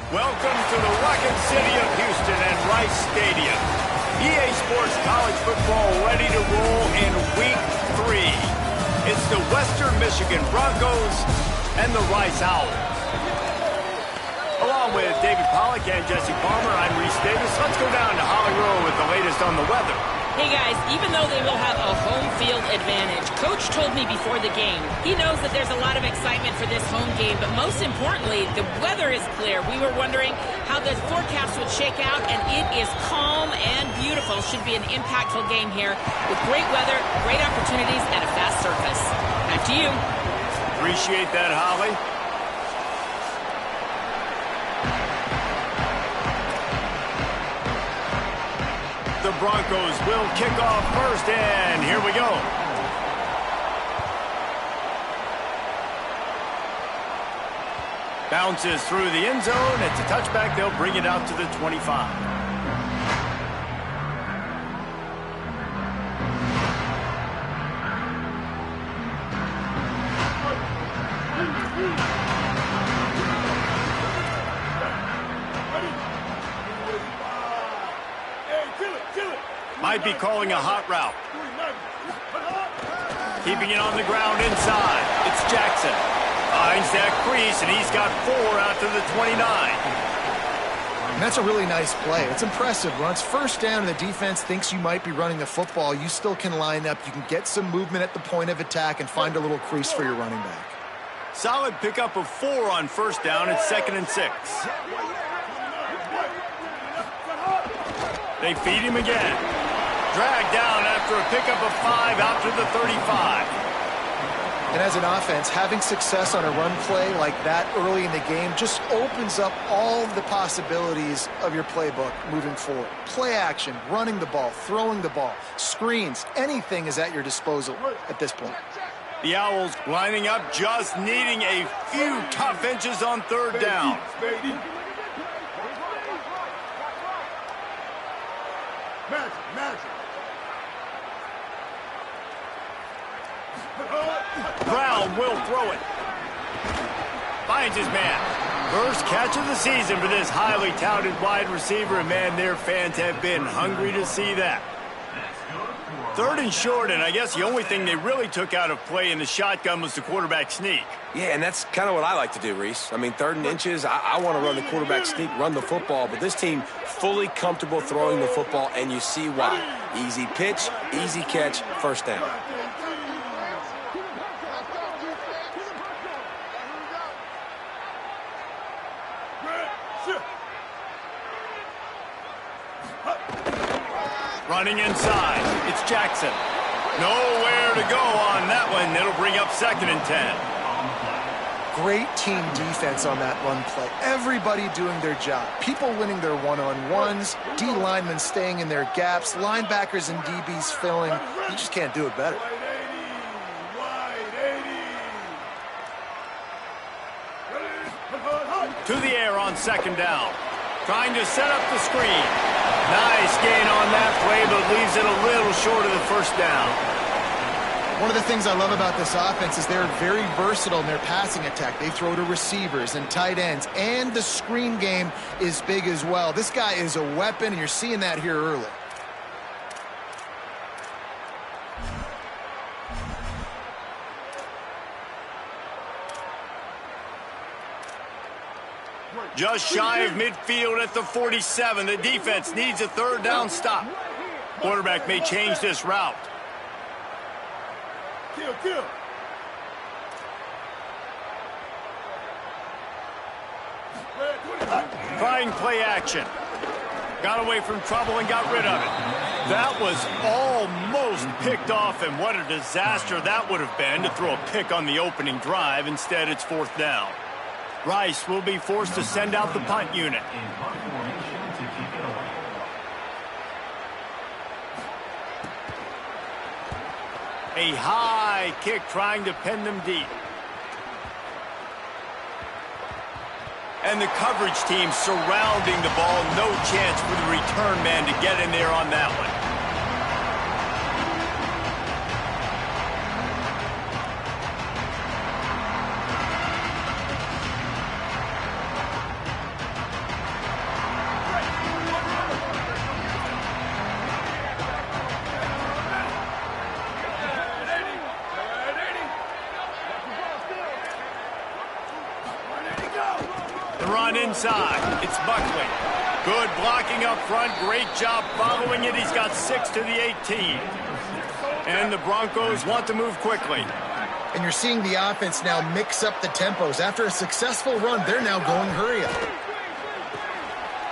Welcome to the Rocket City of Houston and Rice Stadium. EA Sports College Football ready to roll in Week 3. It's the Western Michigan Broncos and the Rice Owls. Along with David Pollack and Jesse Palmer, I'm Reese Davis. Let's go down to Holly Rowe with the latest on the weather. Hey guys, even though they will have a home field advantage, Coach told me before the game, he knows that there's a lot of excitement for this home game, but most importantly, the weather is clear. We were wondering how the forecast would shake out, and it is calm and beautiful. Should be an impactful game here with great weather, great opportunities, and a fast surface. Back to you. Appreciate that, Holly. The Broncos will kick off first, and here we go. Bounces through the end zone. It's a touchback. They'll bring it out to the 25. Might be calling a hot route. Keeping it on the ground inside. It's Jackson. Finds that crease, and he's got 4 out to the 29. And that's a really nice play. It's impressive. When it's first down and the defense thinks you might be running the football, you still can line up. You can get some movement at the point of attack and find a little crease for your running back. Solid pickup of 4 on first down. It's 2nd and 6. They feed him again. Dragged down after a pickup of 5 out to the 35. And as an offense, having success on a run play like that early in the game just opens up all of the possibilities of your playbook moving forward. Play action, running the ball, throwing the ball, screens, anything is at your disposal at this point. The Owls lining up, just needing a few tough inches on third down. Brown will throw it. Finds his man. First catch of the season for this highly touted wide receiver, and man, their fans have been hungry to see that. 3rd and short, and I guess the only thing they really took out of play in the shotgun was the quarterback sneak. Yeah, and that's kind of what I like to do, Reese. I mean, 3rd and inches, I want to run the quarterback sneak, run the football, but this team fully comfortable throwing the football, and you see why. Easy pitch, easy catch, first down. Running inside, it's Jackson. Nowhere to go on that one. It'll bring up 2nd and 10. Great team defense on that run play. Everybody doing their job. People winning their one-on-ones, D linemen staying in their gaps, linebackers and DBs filling. You just can't do it better. To the air on 2nd down. Trying to set up the screen. Nice gain on that play, but leaves it a little short of the first down. One of the things I love about this offense is they're very versatile in their passing attack. They throw to receivers and tight ends, and the screen game is big as well. This guy is a weapon, and you're seeing that here early. Just shy of midfield at the 47. The defense needs a 3rd down stop. Quarterback may change this route. Trying play action. Got away from trouble and got rid of it. That was almost picked off, and what a disaster that would have been to throw a pick on the opening drive. Instead, it's 4th down. Rice will be forced to send out the punt unit. A high kick trying to pin them deep. And the coverage team surrounding the ball. No chance for the return man to get in there on that one. The run inside. It's Buckley. Good blocking up front. Great job following it. He's got 6 to the 18. And the Broncos want to move quickly. And you're seeing the offense now mix up the tempos. After a successful run, they're now going hurry up.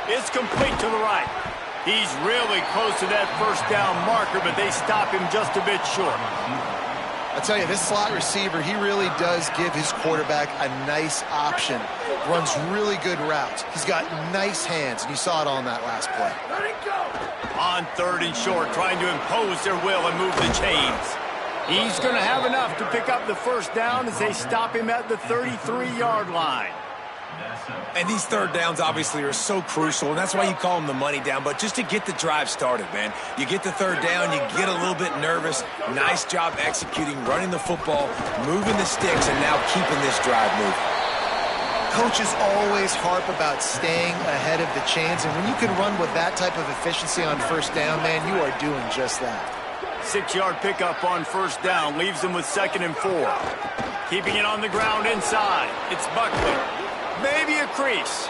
It's complete to the right. He's really close to that first down marker, but they stop him just a bit short. I tell you, this slot receiver, he really does give his quarterback a nice option. Runs really good routes. He's got nice hands, and you saw it all in that last play. On 3rd and short, trying to impose their will and move the chains. He's going to have enough to pick up the first down as they stop him at the 33-yard line. And these 3rd downs obviously are so crucial, and that's why you call them the money down. But just to get the drive started, man, you get the 3rd down, you get a little bit nervous. Nice job executing, running the football, moving the sticks, and now keeping this drive moving. Coaches always harp about staying ahead of the chains, and when you can run with that type of efficiency on first down, man, you are doing just that. 6-yard pickup on first down leaves them with 2nd and 4. Keeping it on the ground inside. It's Buckley. Maybe a crease.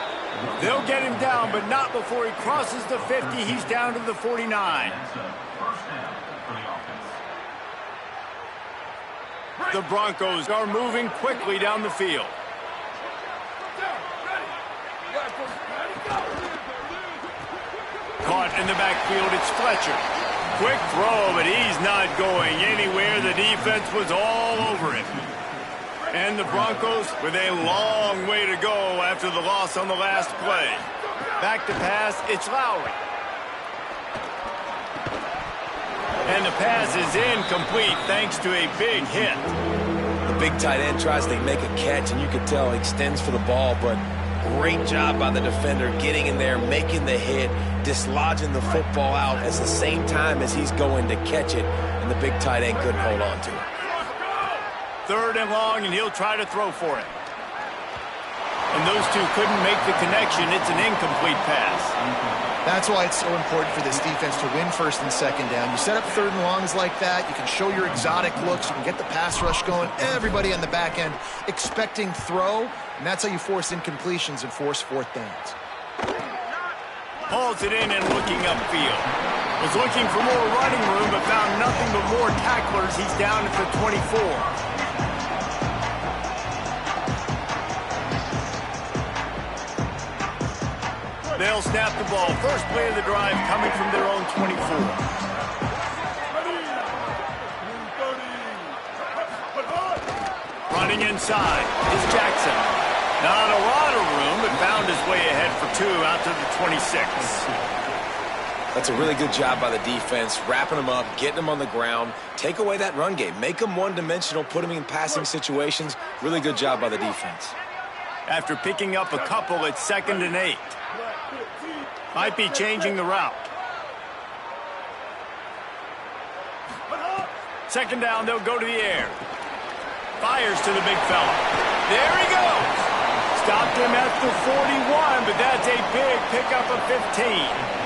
They'll get him down, but not before he crosses the 50. He's down to the 49. The Broncos are moving quickly down the field. Caught in the backfield, it's Fletcher. Quick throw, but he's not going anywhere. The defense was all over him. And the Broncos with a long way to go after the loss on the last play. Back to pass, it's Lowry. And the pass is incomplete thanks to a big hit. The big tight end tries to make a catch, and you can tell he extends for the ball, but great job by the defender getting in there, making the hit, dislodging the football out at the same time as he's going to catch it, and the big tight end couldn't hold on to it. 3rd and long, and he'll try to throw for it. And those two couldn't make the connection. It's an incomplete pass. That's why it's so important for this defense to win 1st and 2nd down. You set up 3rd and longs like that. You can show your exotic looks. You can get the pass rush going. Everybody on the back end expecting throw, and that's how you force incompletions and force 4th downs. Hauls it in and looking upfield. Was looking for more running room, but found nothing but more tacklers. He's down at the 24. They'll snap the ball. First play of the drive coming from their own 24. Running inside is Jackson. Not a lot of room, but found his way ahead for 2 out to the 26. That's a really good job by the defense, wrapping them up, getting them on the ground. Take away that run game. Make them one-dimensional, put them in passing situations. Really good job by the defense. After picking up a couple, it's 2nd and 8. Might be changing the route. 2nd down, they'll go to the air. Fires to the big fella. There he goes. Stopped him at the 41, but that's a big pickup of 15.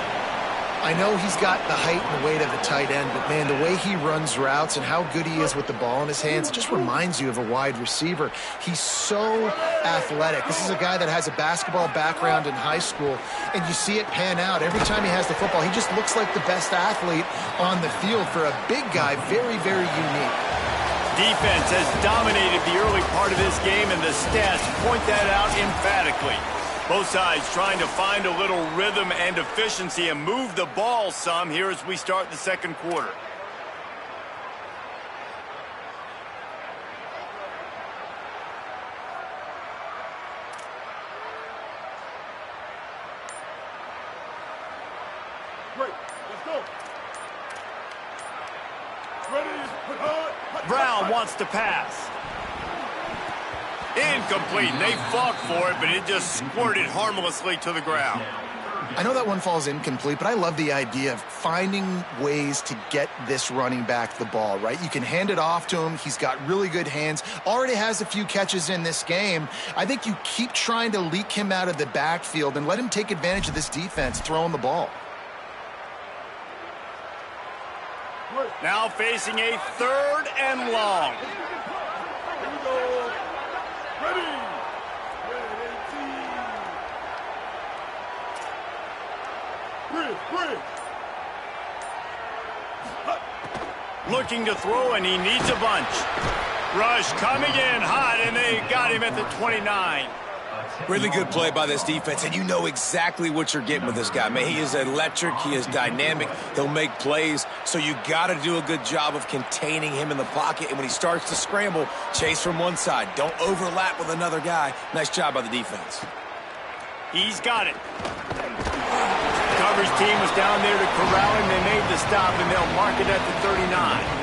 I know he's got the height and weight of the tight end, but, man, the way he runs routes and how good he is with the ball in his hands, it just reminds you of a wide receiver. He's so athletic. This is a guy that has a basketball background in high school, and you see it pan out. Every time he has the football, he just looks like the best athlete on the field. For a big guy, very, very unique. Defense has dominated the early part of this game, and the stats point that out emphatically. Both sides trying to find a little rhythm and efficiency and move the ball some here as we start the 2nd quarter. Great, let's go. Ready, Brown wants to pass. Incomplete. They fought for it, but it just squirted harmlessly to the ground. I know that one falls incomplete, but I love the idea of finding ways to get this running back the ball, right? You can hand it off to him. He's got really good hands. Already has a few catches in this game. I think you keep trying to leak him out of the backfield and let him take advantage of this defense throwing the ball. Now facing a 3rd and long. Here we go. Ready. bridge. Looking to throw, and he needs a bunch. Rush coming in hot, and they got him at the 29. Really good play by this defense, and you know exactly what you're getting with this guy. Man, he is electric. He is dynamic. He'll make plays, so you got to do a good job of containing him in the pocket. And when he starts to scramble, chase from one side. Don't overlap with another guy. Nice job by the defense. He's got it. Coverage team was down there to corral him. They made the stop, and they'll mark it at the 39.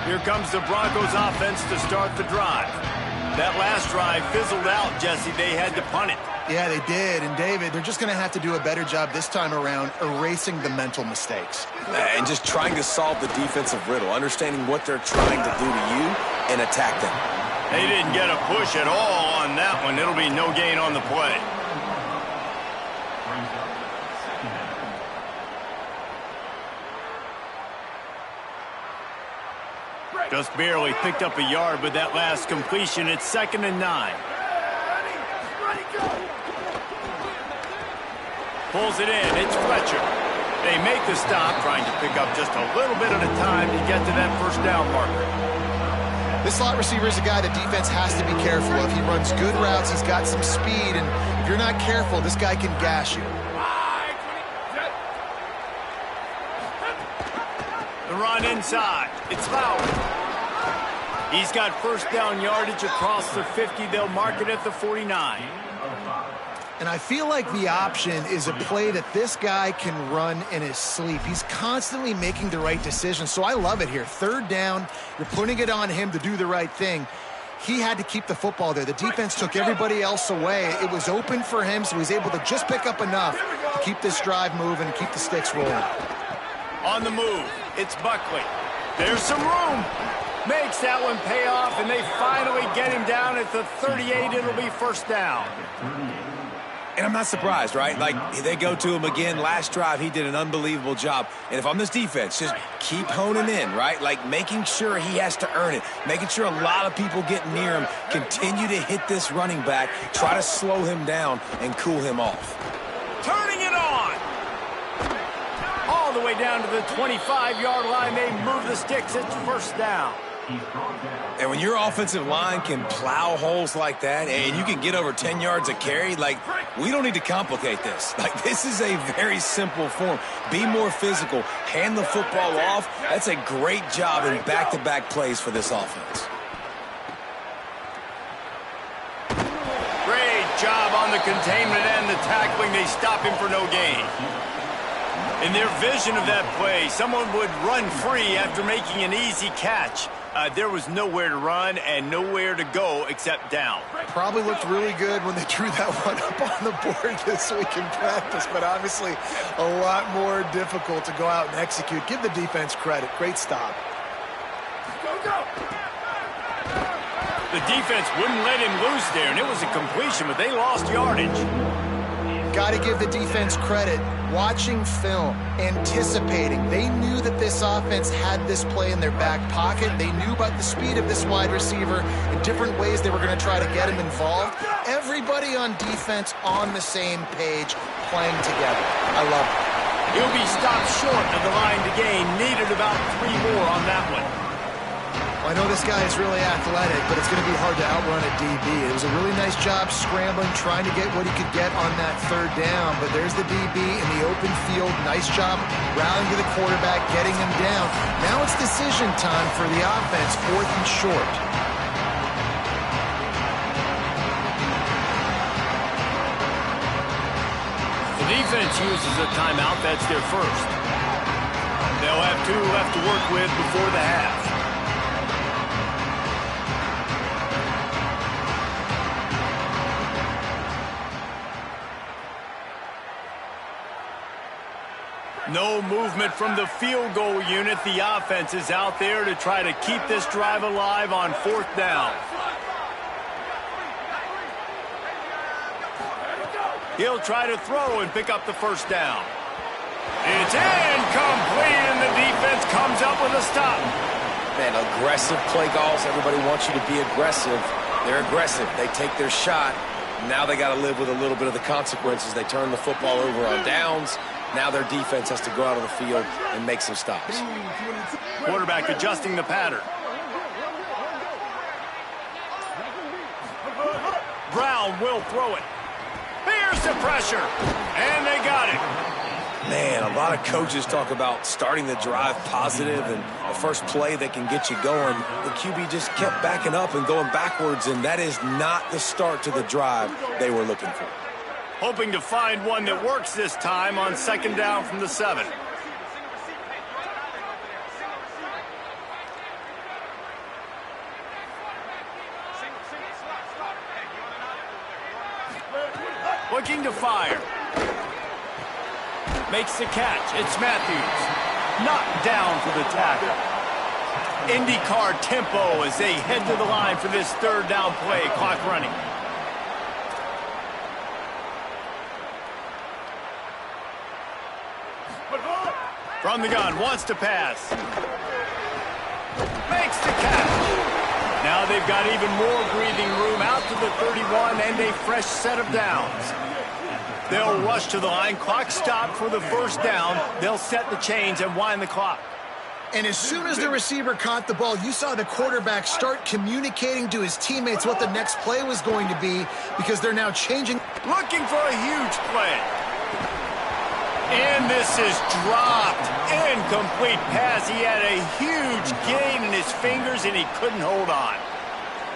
Here comes the Broncos offense to start the drive. That last drive fizzled out, Jesse. They had to punt it. Yeah, they did. And, David, they're just going to have to do a better job this time around erasing the mental mistakes. And just trying to solve the defensive riddle, understanding what they're trying to do to you and attack them. They didn't get a push at all on that one. It'll be no gain on the play. Just barely picked up a yard, but that last completion, it's 2nd and 9. Pulls it in. It's Fletcher. They make the stop, trying to pick up just a little bit at a time to get to that first down marker. This slot receiver is a guy the defense has to be careful of. He runs good routes. He's got some speed, and if you're not careful, this guy can gash you. The run inside. It's Fowler. He's got first down yardage across the 50. They'll mark it at the 49. And I feel like the option is a play that this guy can run in his sleep. He's constantly making the right decision, so I love it here. 3rd down, you're putting it on him to do the right thing. He had to keep the football there. The defense took everybody else away. It was open for him, so he's able to just pick up enough to keep this drive moving and keep the sticks rolling. On the move, it's Buckley. There's some room. Makes that one pay off, and they finally get him down at the 38. It'll be first down. And I'm not surprised, right? Like, they go to him again. Last drive, he did an unbelievable job. And if I'm this defense, just keep honing in, right? Like, making sure he has to earn it. Making sure a lot of people get near him. Continue to hit this running back. Try to slow him down and cool him off. Turning it on. All the way down to the 25-yard line. They move the sticks. It's first down. And when your offensive line can plow holes like that and you can get over 10 yards a carry, like, we don't need to complicate this. Like, this is a very simple form. Be more physical. Hand the football off. That's a great job in back-to-back plays for this offense. Great job on the containment and the tackling. They stop him for no gain. In their vision of that play, someone would run free after making an easy catch. There was nowhere to run and nowhere to go except down. Probably looked really good when they drew that one up on the board this week in practice, but obviously a lot more difficult to go out and execute. Give the defense credit. Great stop. Go, go. The defense wouldn't let him loose there, and it was a completion, but they lost yardage. Got to give the defense credit. Watching film, anticipating. They knew that this offense had this play in their back pocket. They knew about the speed of this wide receiver and different ways they were going to try to get him involved. Everybody on defense on the same page, playing together. I love it. He'll be stopped short of the line to gain. Needed about 3 more on that one. I know this guy is really athletic, but it's going to be hard to outrun a DB. It was a really nice job scrambling, trying to get what he could get on that 3rd down. But there's the DB in the open field. Nice job rallying to the quarterback, getting him down. Now it's decision time for the offense, 4th and short. The defense uses a timeout. That's their first. They'll have 2 left to work with before the half. No movement from the field goal unit. The offense is out there to try to keep this drive alive on 4th down. He'll try to throw and pick up the first down. It's incomplete, and the defense comes up with a stop. Man, aggressive play calls. Everybody wants you to be aggressive. They're aggressive. They take their shot. Now they got to live with a little bit of the consequences. They turn the football over on downs. Now their defense has to go out on the field and make some stops. Quarterback adjusting the pattern. Brown will throw it. Here's the pressure. And they got it. Man, a lot of coaches talk about starting the drive positive and the first play that can get you going. The QB just kept backing up and going backwards, and that is not the start to the drive they were looking for. Hoping to find one that works this time on second down from the 7. Looking to fire. Makes the catch. It's Matthews. Knocked down for the tackle. IndyCar tempo as they head to the line for this third down play. Clock running. From the gun, wants to pass. Makes the catch. Now they've got even more breathing room out to the 31 and a fresh set of downs. They'll rush to the line. Clock stopped for the first down. They'll set the chains and wind the clock. And as soon as the receiver caught the ball, you saw the quarterback start communicating to his teammates what the next play was going to be, because they're now changing. Looking for a huge play. And this is dropped. Incomplete pass. He had a huge gain in his fingers, and he couldn't hold on.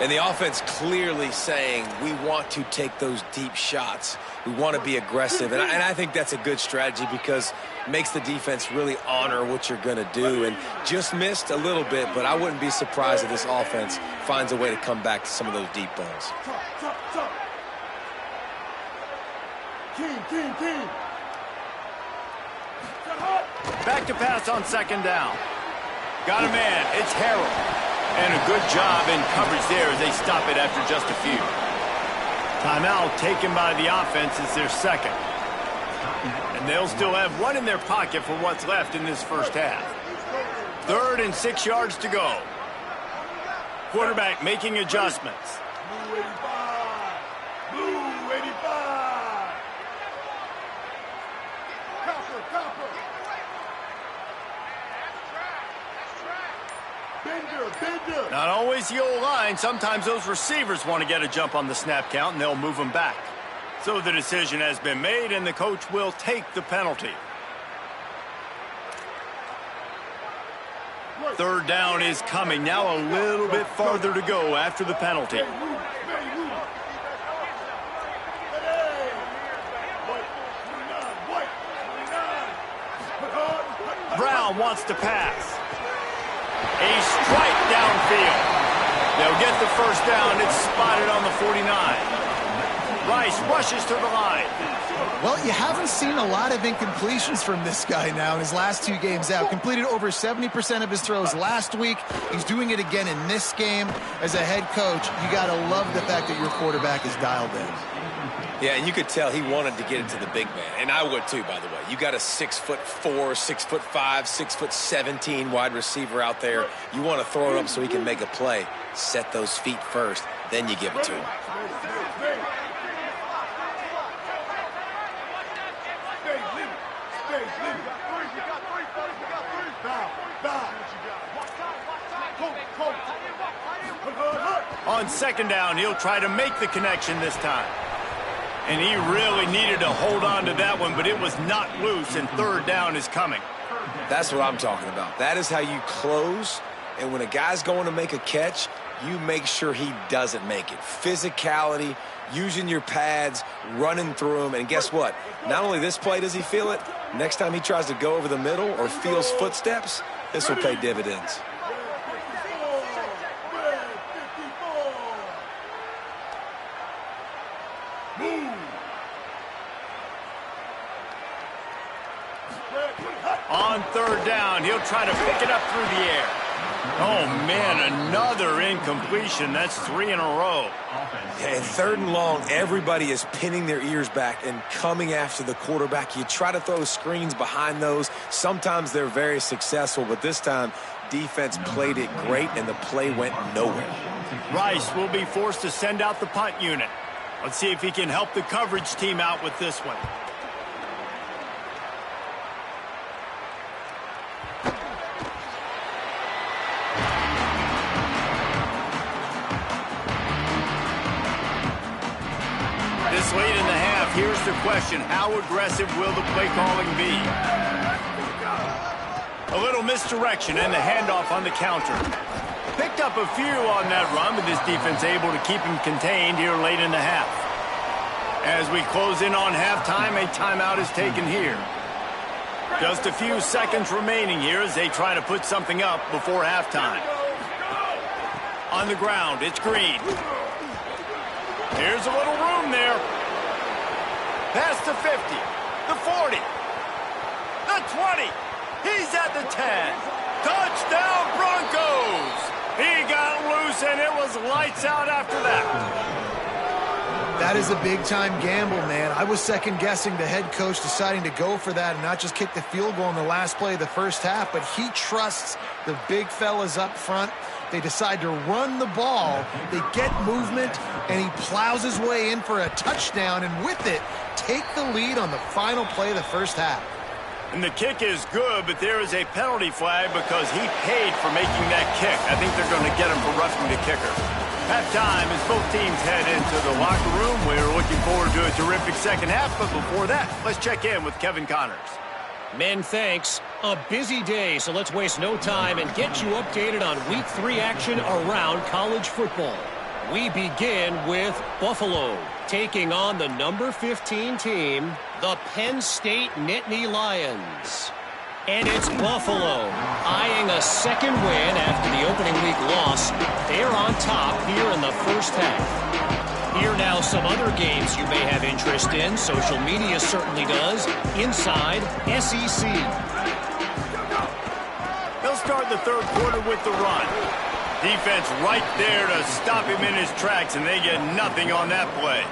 And the offense clearly saying, we want to take those deep shots. We want to be aggressive. And I think that's a good strategy because it makes the defense really honor what you're going to do. And just missed a little bit, but I wouldn't be surprised if this offense finds a way to come back to some of those deep balls. Back to pass on second down. Got a man. It's Harrell. And a good job in coverage there as they stop it after just a few. Timeout taken by the offense is their second. And they'll still have one in their pocket for what's left in this first half. 3rd and 6 yards to go. Quarterback making adjustments. Blue 85. Blue 85. Copper. Bender. Not always the old line. Sometimes those receivers want to get a jump on the snap count, and they'll move them back. So the decision has been made, and the coach will take the penalty. 3rd down is coming. Now a little bit farther to go after the penalty. Brown wants to pass. A strike downfield. They'll get the first down. It's spotted on the 49. Rice rushes to the line. Well, you haven't seen a lot of incompletions from this guy now in his last 2 games out. Completed over 70% of his throws last week. He's doing it again in this game. As a head coach, you got to love the fact that your quarterback is dialed in. Yeah, and you could tell he wanted to get it to the big man. And I would too, by the way. You got a 6'4", 6'5", 6'17" wide receiver out there. You want to throw it up so he can make a play. Set those feet first, then you give it to him. On second down, he'll try to make the connection this time. And he really needed to hold on to that one, but it was knocked loose, and 3rd down is coming. That's what I'm talking about. That is how you close, and when a guy's going to make a catch, you make sure he doesn't make it. Physicality, using your pads, running through him, and guess what? Not only this play does he feel it, next time he tries to go over the middle or feels footsteps, this will pay dividends. On 3rd down, he'll try to pick it up through the air. Oh, man, another incompletion. That's 3 in a row. Yeah, and 3rd and long, everybody is pinning their ears back and coming after the quarterback. You try to throw screens behind those. Sometimes they're very successful, but this time, defense played it great, and the play went nowhere. Rice will be forced to send out the punt unit. Let's see if he can help the coverage team out with this one. This late in the half, here's the question. How aggressive will the play calling be? A little misdirection and the handoff on the counter. Picked up a few on that run, but this defense able to keep him contained here late in the half. As we close in on halftime, a timeout is taken here. Just a few seconds remaining here as they try to put something up before halftime. On the ground, it's Green. Here's a little room there. Past the 50, the 40, the 20. He's at the 10. Touchdown, Broncos! He got loose, and it was lights out after that. That is a big-time gamble, man. I was second-guessing the head coach deciding to go for that and not just kick the field goal in the last play of the first half, but he trusts the big fellas up front. They decide to run the ball. They get movement, and he plows his way in for a touchdown, and with it, take the lead on the final play of the first half. And the kick is good, but there is a penalty flag because he paid for making that kick. I think they're going to get him for roughing the kicker. Halftime as both teams head into the locker room. We're looking forward to a terrific second half, but before that, let's check in with Kevin Connors. Men, thanks. A busy day, so let's waste no time and get you updated on Week 3 action around college football. We begin with Buffalo, taking on the number 15 team, the Penn State Nittany Lions. And it's Buffalo, eyeing a second win after the opening week loss. They're on top here in the first half. Here now some other games you may have interest in. Social media certainly does. Inside SEC. They'll start the third quarter with the run. Defense right there to stop him in his tracks, and they get nothing on that play.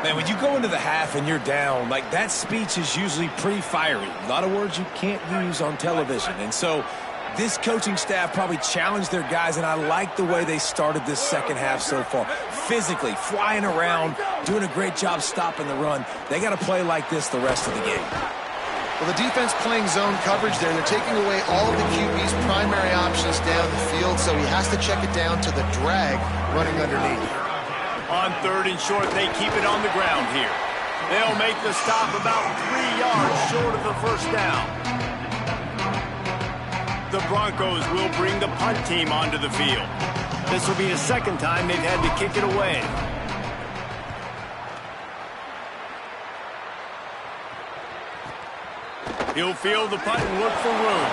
Man, when you go into the half and you're down, like that speech is usually pretty fiery. A lot of words you can't use on television. And so this coaching staff probably challenged their guys, and I like the way they started this second half so far. Physically, flying around, doing a great job stopping the run. They got to play like this the rest of the game. Well, the defense playing zone coverage there. They're taking away all of the QB's primary options down the field, so he has to check it down to the drag running underneath. On third and short, they keep it on the ground here. They'll make the stop about 3 yards short of the first down. The Broncos will bring the punt team onto the field. This will be the second time they've had to kick it away. He'll field the punt and look for room.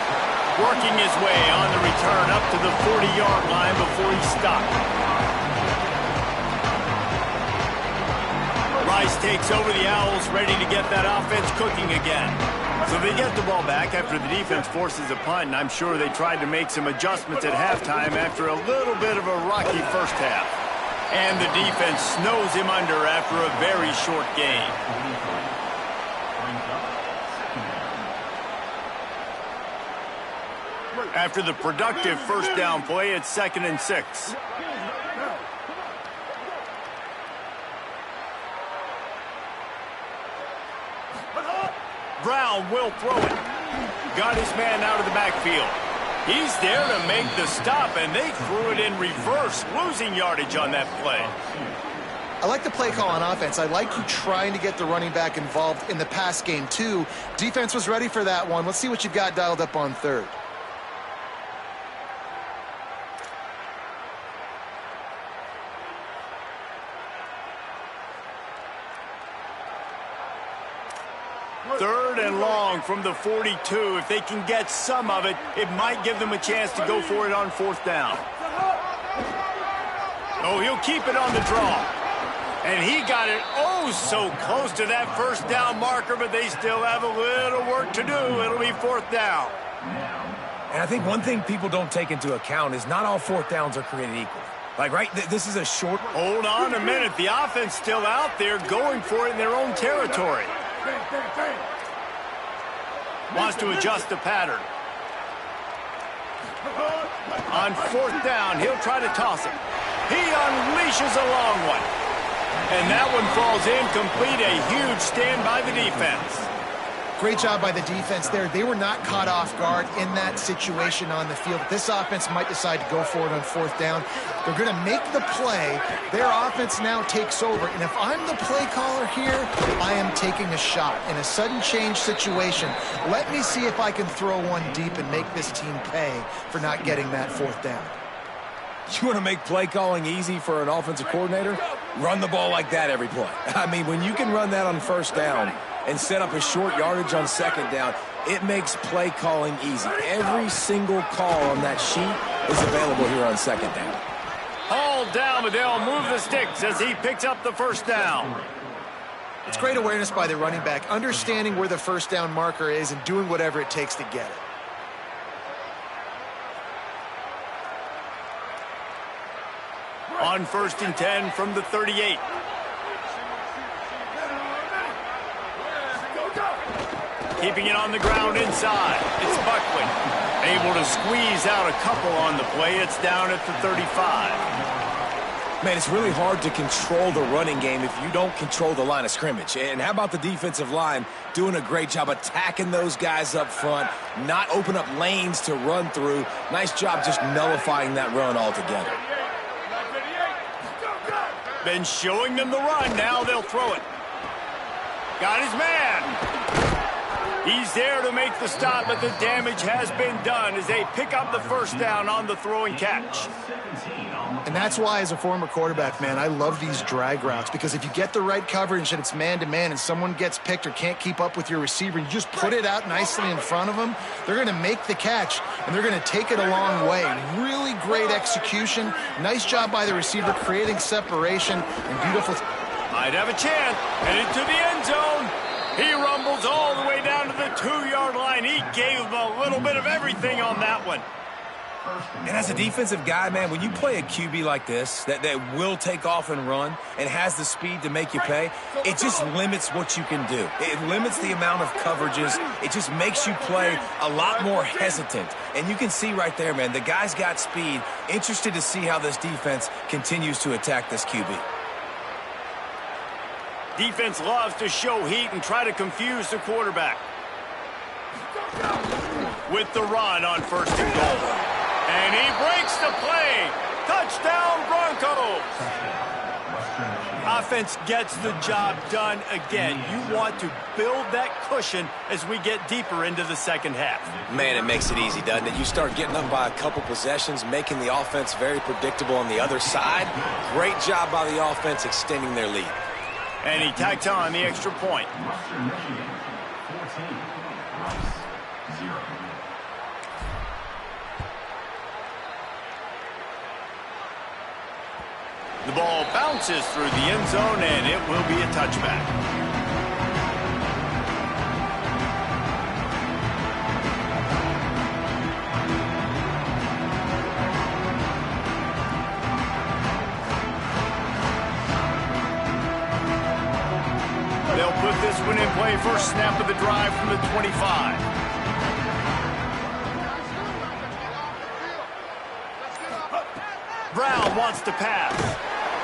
Working his way on the return up to the 40-yard line before he stopped. Rice takes over the Owls, ready to get that offense cooking again. So they get the ball back after the defense forces a punt, and I'm sure they tried to make some adjustments at halftime after a little bit of a rocky first half. And the defense snows him under after a very short game. After the productive first down play, it's 2nd and 6. Brown will throw it. Got his man out of the backfield. He's there to make the stop, and they threw it in reverse, losing yardage on that play. I like the play call on offense. I like you trying to get the running back involved in the pass game, too. Defense was ready for that one. Let's see what you've got dialed up on third. Third and long from the 42. If they can get some of it, it might give them a chance to go for it on fourth down. Oh, he'll keep it on the draw. And he got it oh so close to that first down marker, but they still have a little work to do. It'll be fourth down. And I think one thing people don't take into account is not all fourth downs are created equal. Like, right, this is a short... Hold on a minute. The offense still out there going for it in their own territory. Wants to adjust the pattern. On fourth down, he'll try to toss it. He unleashes a long one. And that one falls incomplete. A huge stand by the defense. Great job by the defense there. They were not caught off guard in that situation on the field. This offense might decide to go for it on fourth down. They're going to make the play. Their offense now takes over. And if I'm the play caller here, I am taking a shot. In a sudden change situation, let me see if I can throw one deep and make this team pay for not getting that fourth down. You want to make play calling easy for an offensive coordinator? Run the ball like that every play. I mean, when you can run that on first down and set up a short yardage on second down, it makes play calling easy. Every single call on that sheet is available here on second down. Hauled down, but they'll move the sticks as he picks up the first down. It's great awareness by the running back, understanding where the first down marker is and doing whatever it takes to get it. On 1st and 10 from the 38. Keeping it on the ground inside. It's Buckley. Able to squeeze out a couple on the play. It's down at the 35. Man, it's really hard to control the running game if you don't control the line of scrimmage. And how about the defensive line doing a great job attacking those guys up front, not open up lanes to run through. Nice job just nullifying that run altogether. Been showing them the run. Now they'll throw it. Got his man. He's there to make the stop, but the damage has been done as they pick up the first down on the throwing catch. And that's why, as a former quarterback, man, I love these drag routes, because if you get the right coverage and it's man-to-man and someone gets picked or can't keep up with your receiver, you just put it out nicely in front of them, they're going to make the catch, and they're going to take it a long way. Really great execution. Nice job by the receiver creating separation and beautiful. Might have a chance. Headed to the end zone. He rumbles all the way down to the 2-yard line. He gave him a little bit of everything on that one. And as a defensive guy, man, when you play a QB like this that will take off and run and has the speed to make you pay, it just limits what you can do. It limits the amount of coverages. It just makes you play a lot more hesitant. And you can see right there, man, the guy's got speed. Interested to see how this defense continues to attack this QB. Defense loves to show heat and try to confuse the quarterback. With the run on 1st and goal. And he breaks the play. Touchdown, Broncos. Offense gets the job done again. You want to build that cushion as we get deeper into the second half. Man, it makes it easy, doesn't it? You start getting up by a couple possessions, making the offense very predictable on the other side. Great job by the offense extending their lead. And he tacks on the extra point. The ball bounces through the end zone, and it will be a touchback. They'll put this one in play. First snap of the drive from the 25. Brown wants to pass.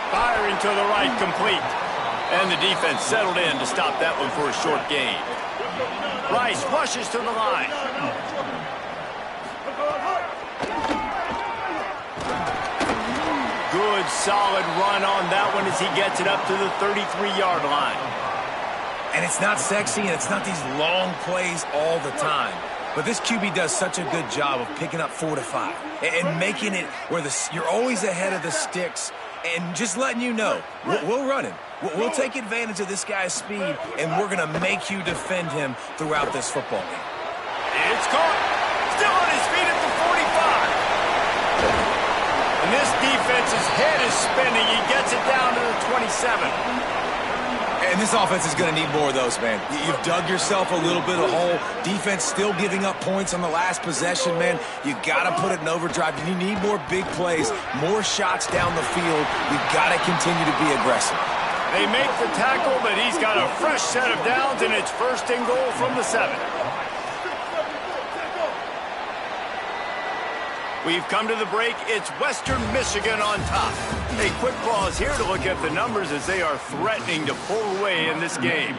Firing to the right, complete. And the defense settled in to stop that one for a short gain. Rice rushes to the line. Good, solid run on that one as he gets it up to the 33-yard line. And it's not sexy, and it's not these long plays all the time. But this QB does such a good job of picking up 4 to 5 and making it where you're always ahead of the sticks and just letting you know, we'll run him. We'll take advantage of this guy's speed, and we're going to make you defend him throughout this football game. It's caught. Still on his feet at the 45. And this defense's head is spinning. He gets it down to the 27. And this offense is going to need more of those, man. You've dug yourself a little bit of hole. Defense still giving up points on the last possession, man. You got to put it in overdrive. You need more big plays, more shots down the field. You've got to continue to be aggressive. They make the tackle, but he's got a fresh set of downs, and it's first and goal from the 7. We've come to the break. It's Western Michigan on top. A quick pause here to look at the numbers as they are threatening to pull away in this game.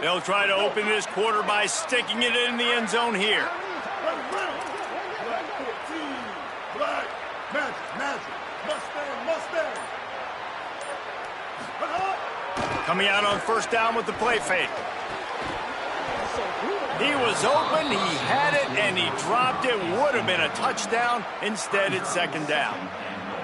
They'll try to open this quarter by sticking it in the end zone here. Black 14. Black. Magic. Mustang. Coming out on first down with the play fake. He was open, he had it, and he dropped it. Would have been a touchdown. Instead, it's second down.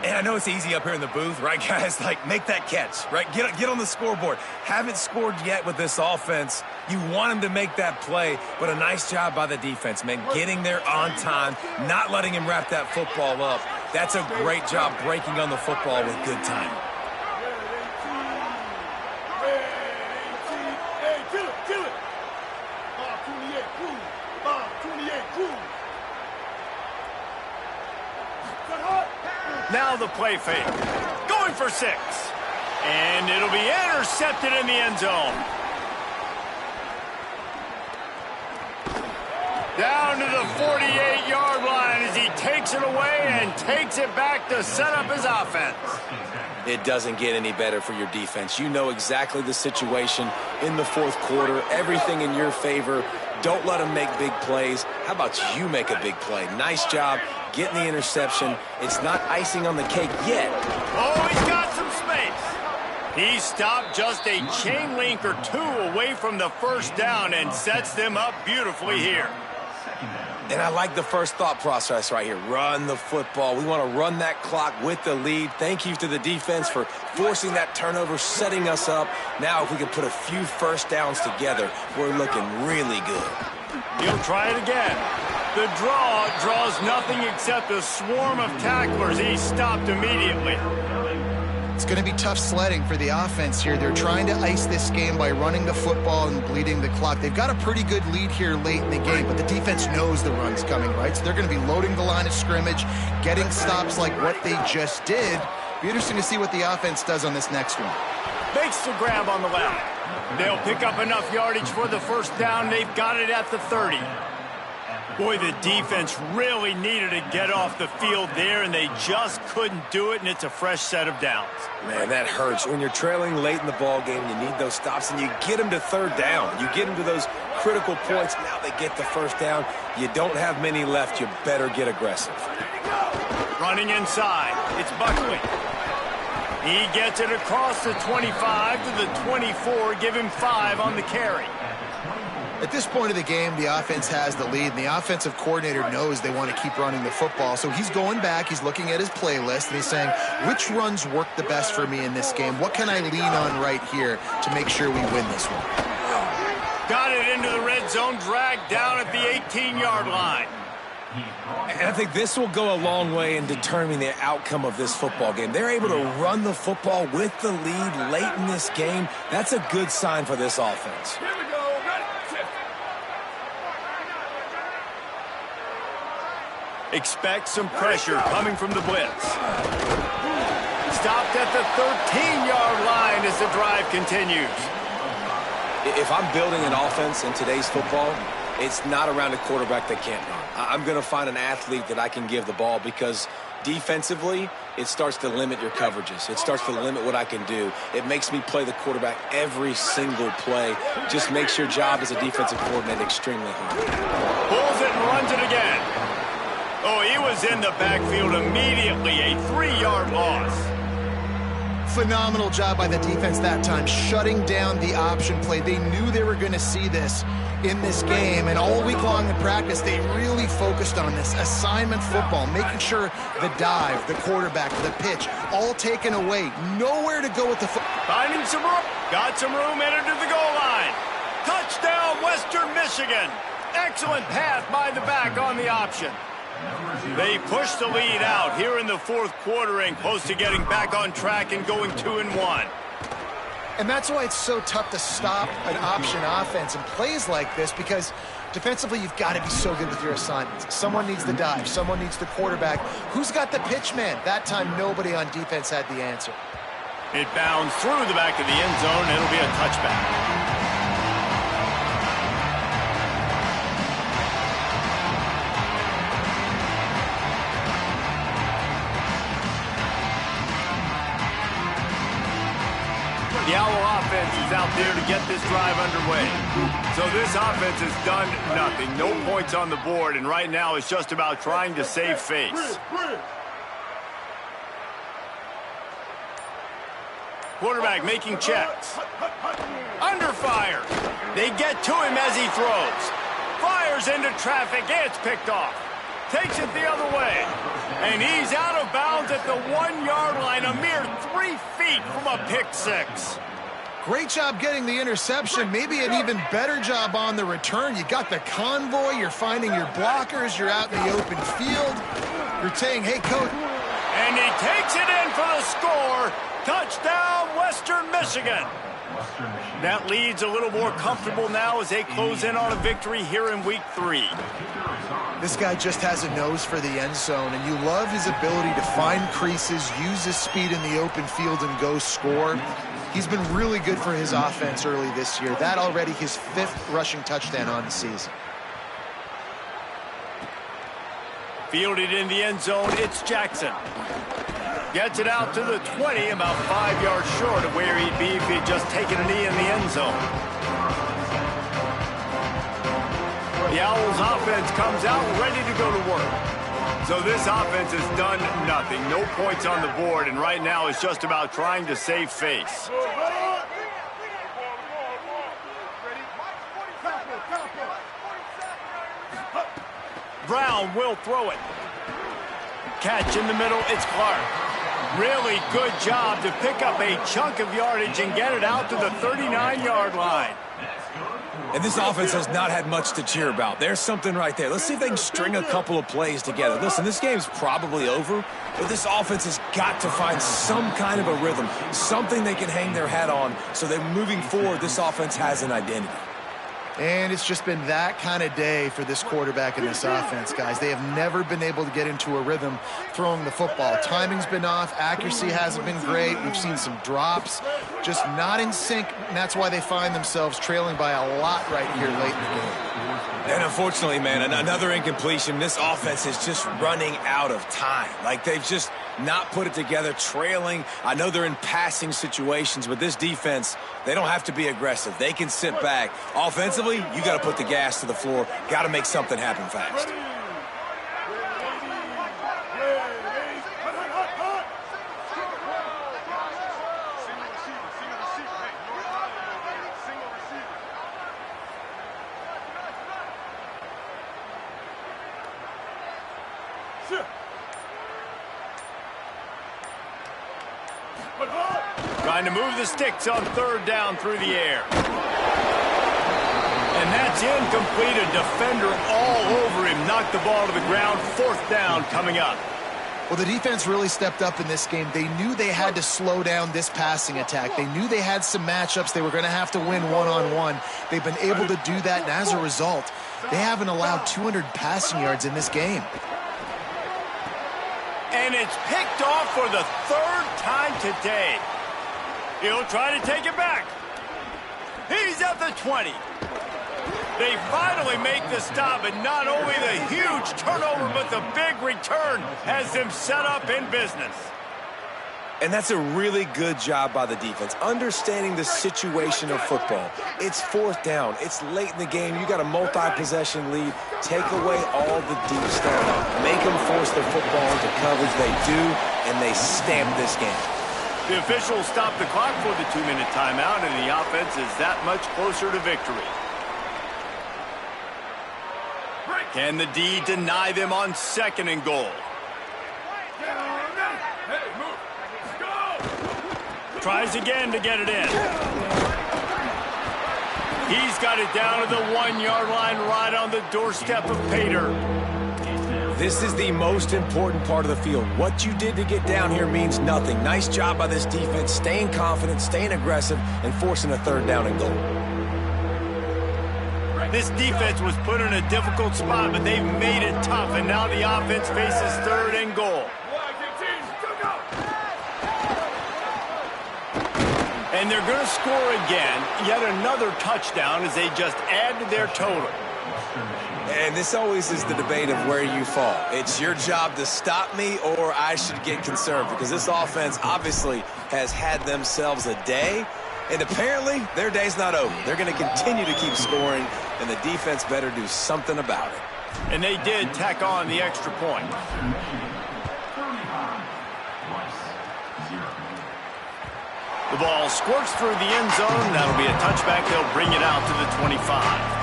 And I know it's easy up here in the booth, right, guys? Like, make that catch, right? Get on the scoreboard. Haven't scored yet with this offense. You want him to make that play, but a nice job by the defense, man. Getting there on time, not letting him wrap that football up. That's a great job breaking on the football with good time. Hey, kill it. 528 crew. Now the play fake. Going for 6. And it'll be intercepted in the end zone. Down to the 48-yard line as he takes it away and takes it back to set up his offense. It doesn't get any better for your defense. You know exactly the situation in the fourth quarter. Everything in your favor. Don't let them make big plays. How about you make a big play? Nice job getting the interception. It's not icing on the cake yet. Oh, he's got some space. He stopped just a chain link or 2 away from the first down and sets them up beautifully here. And I like the first thought process right here. Run the football. We want to run that clock with the lead. Thank you to the defense for forcing that turnover, setting us up. Now if we can put a few first downs together, we're looking really good. He'll try it again. The draw draws nothing except a swarm of tacklers. He stopped immediately. It's going to be tough sledding for the offense here. They're trying to ice this game by running the football and bleeding the clock. They've got a pretty good lead here late in the game, but the defense knows the run's coming, right? So they're going to be loading the line of scrimmage, getting stops like what they just did. Be interesting to see what the offense does on this next one. Makes the grab on the left. They'll pick up enough yardage for the first down. They've got it at the 30. Boy, the defense really needed to get off the field there, and they just couldn't do it, and it's a fresh set of downs. Man, that hurts. When you're trailing late in the ball game, you need those stops, and you get them to third down. You get them to those critical points. Now they get the first down. You don't have many left. You better get aggressive. Running inside. It's Buckley. He gets it across the 25 to the 24. Give him 5 on the carry. At this point of the game, the offense has the lead, and the offensive coordinator knows they want to keep running the football. So he's going back, he's looking at his playlist, and he's saying, which runs work the best for me in this game? What can I lean on right here to make sure we win this one? Got it into the red zone, dragged down at the 18-yard line. And I think this will go a long way in determining the outcome of this football game. They're able to run the football with the lead late in this game. That's a good sign for this offense. Here we go. Expect some pressure coming from the blitz. Stopped at the 13-yard line as the drive continues. If I'm building an offense in today's football, it's not around a quarterback that can't run. I'm going to find an athlete that I can give the ball because defensively, it starts to limit your coverages. It starts to limit what I can do. It makes me play the quarterback every single play. Just makes your job as a defensive coordinator extremely hard. Pulls it and runs it again. Oh, he was in the backfield immediately. A 3-yard loss. Phenomenal job by the defense that time, shutting down the option play. They knew they were going to see this in this game, and all week long in practice, they really focused on this assignment football, making sure the dive, the quarterback, the pitch, all taken away. Nowhere to go with the football. Finding some room. Got some room, entered to the goal line. Touchdown, Western Michigan. Excellent pass by the back on the option. They push the lead out here in the fourth quarter and close to getting back on track and going 2-1. And that's why it's so tough to stop an option offense and plays like this, because defensively you've got to be so good with your assignments. Someone needs the dive. Someone needs the quarterback. Who's got the pitch man? That time nobody on defense had the answer. It bounds through the back of the end zone, and it'll be a touchback. The Owl offense is out there to get this drive underway. So this offense has done nothing. No points on the board, and right now it's just about trying to save face. Quarterback making checks. Under fire. They get to him as he throws. Fires into traffic. It's picked off. Takes it the other way. And he's out of bounds at the 1-yard line, a mere 3 feet from a pick six. Great job getting the interception. Maybe an even better job on the return. You got the convoy. You're finding your blockers. You're out in the open field. You're saying, hey, coach. And he takes it in for the score. Touchdown, Western Michigan. That lead's a little more comfortable now as they close in on a victory here in week 3. This guy just has a nose for the end zone, and you love his ability to find creases, use his speed in the open field, and go score. He's been really good for his offense early this year. That already his 5th rushing touchdown on the season. Fielded in the end zone, it's Jackson. Gets it out to the 20, about 5 yards short of where he'd be if he'd just taken a knee in the end zone. The Owls offense comes out ready to go to work. So this offense has done nothing. No points on the board, and right now it's just about trying to save face. Brown will throw it. Catch in the middle, it's Clark. Really good job to pick up a chunk of yardage and get it out to the 39-yard line. And this offense has not had much to cheer about. There's something right there. Let's see if they can string a couple of plays together. Listen, this game's probably over, but this offense has got to find some kind of a rhythm, something they can hang their hat on so that moving forward, this offense has an identity. And it's just been that kind of day for this quarterback and this offense, guys. They have never been able to get into a rhythm throwing the football. Timing's been off. Accuracy hasn't been great. We've seen some drops, just not in sync, and that's why they find themselves trailing by a lot right here late in the game. And unfortunately, man, another incompletion. This offense is just running out of time. Like, they've just not put it together, trailing. I know they're in passing situations, but this defense, they don't have to be aggressive. They can sit back. Offensively, you got to put the gas to the floor. Got to make something happen fast. Trying to move the sticks on 3rd down through the air. And that's incomplete. A defender all over him. Knocked the ball to the ground. 4th down coming up. Well, the defense really stepped up in this game. They knew they had to slow down this passing attack. They knew they had some matchups they were going to have to win one-on-one. They've been able to do that, and as a result, they haven't allowed 200 passing yards in this game. And it's picked off for the 3rd time today. He'll try to take it back. He's at the 20. They finally make the stop, and not only the huge turnover, but the big return has them set up in business. And that's a really good job by the defense, understanding the situation of football. It's 4th down. It's late in the game. You got a multi-possession lead. Take away all the deep stuff. Make them force the football into coverage. They do, and they stamp this game. The officials stopped the clock for the 2-minute timeout, and the offense is that much closer to victory. Can the D deny them on 2nd and goal? Tries again to get it in. He's got it down to the 1-yard line right on the doorstep of Pater. This is the most important part of the field. What you did to get down here means nothing. Nice job by this defense, staying confident, staying aggressive, and forcing a 3rd down and goal. This defense was put in a difficult spot, but they've made it tough, and now the offense faces 3rd and goal. And they're going to score again, yet another touchdown as they just add to their total. And this always is the debate of where you fall. It's your job to stop me, or I should get concerned, because this offense obviously has had themselves a day, and apparently their day's not over. They're going to continue to keep scoring, and the defense better do something about it. And they did tack on the extra point. The ball squirts through the end zone. That'll be a touchback. They'll bring it out to the 25.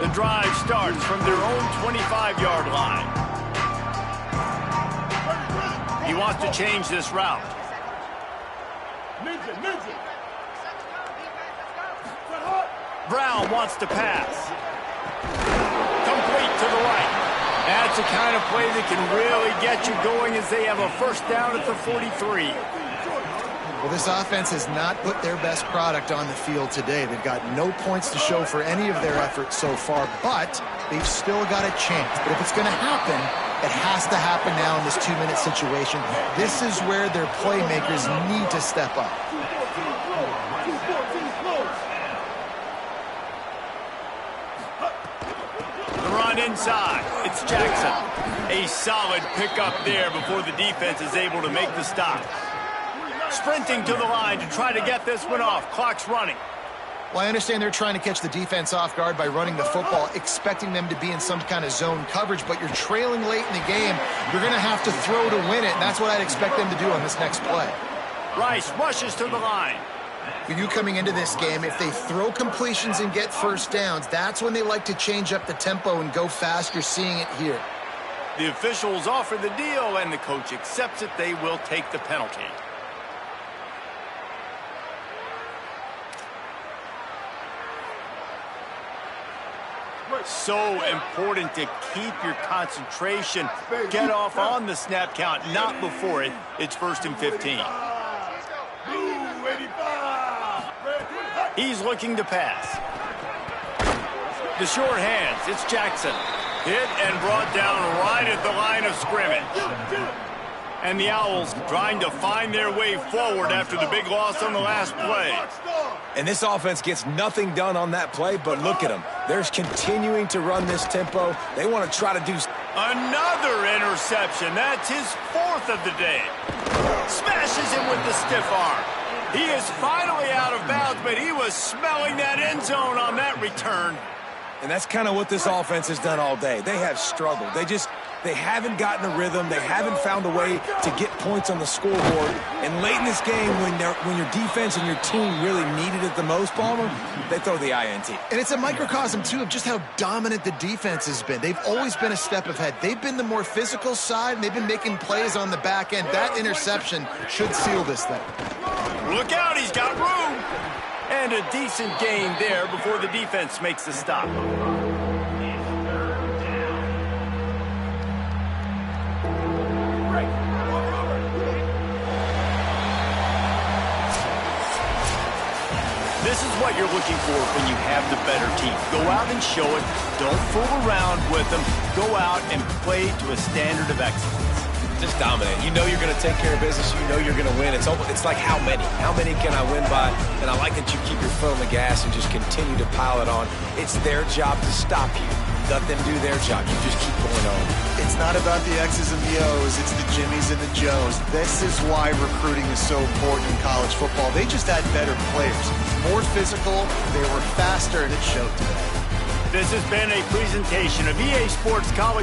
The drive starts from their own 25-yard line. He wants to change this route. Brown wants to pass. Complete to the right. That's the kind of play that can really get you going as they have a 1st down at the 43. Well, this offense has not put their best product on the field today. They've got no points to show for any of their efforts so far, but they've still got a chance. But if it's going to happen, it has to happen now in this 2-minute situation. This is where their playmakers need to step up. The run inside. It's Jackson. A solid pickup there before the defense is able to make the stop. Sprinting to the line to try to get this one off. Clock's running. Well, I understand they're trying to catch the defense off guard by running the football, expecting them to be in some kind of zone coverage, but you're trailing late in the game. You're going to have to throw to win it, and that's what I'd expect them to do on this next play. Rice rushes to the line. For you coming into this game, if they throw completions and get 1st downs, that's when they like to change up the tempo and go fast. You're seeing it here. The officials offer the deal, and the coach accepts it. They will take the penalty. So important to keep your concentration. Get off on the snap count, not before it. It's 1st and 15. He's looking to pass. The short hands. It's Jackson. Hit and brought down right at the line of scrimmage. And the Owls trying to find their way forward after the big loss on the last play. And this offense gets nothing done on that play, but look at them. They're continuing to run this tempo. They want to try to do... Another interception. That's his 4th of the day. Smashes him with the stiff arm. He is finally out of bounds, but he was smelling that end zone on that return. And that's kind of what this offense has done all day. They have struggled. They haven't gotten a rhythm. They haven't found a way to get points on the scoreboard. And late in this game, when your defense and your team really needed it the most, Palmer, they throw the INT. And it's a microcosm, too, of just how dominant the defense has been. They've always been a step ahead. They've been the more physical side, and they've been making plays on the back end. That interception should seal this thing. Look out, he's got room. And a decent gain there before the defense makes the stop. This is what you're looking for when you have the better team. Go out and show it. Don't fool around with them. Go out and play to a standard of excellence. Just dominate. You know you're going to take care of business. You know you're going to win. It's like how many? How many can I win by? And I like that you keep your foot on the gas and just continue to pile it on. It's their job to stop you. Let them do their job. You just keep going on. It's not about the X's and the O's. It's the Jimmies and the Joes. This is why recruiting is so important in college football. They just had better players. More physical. They were faster, and it showed today. This has been a presentation of EA Sports College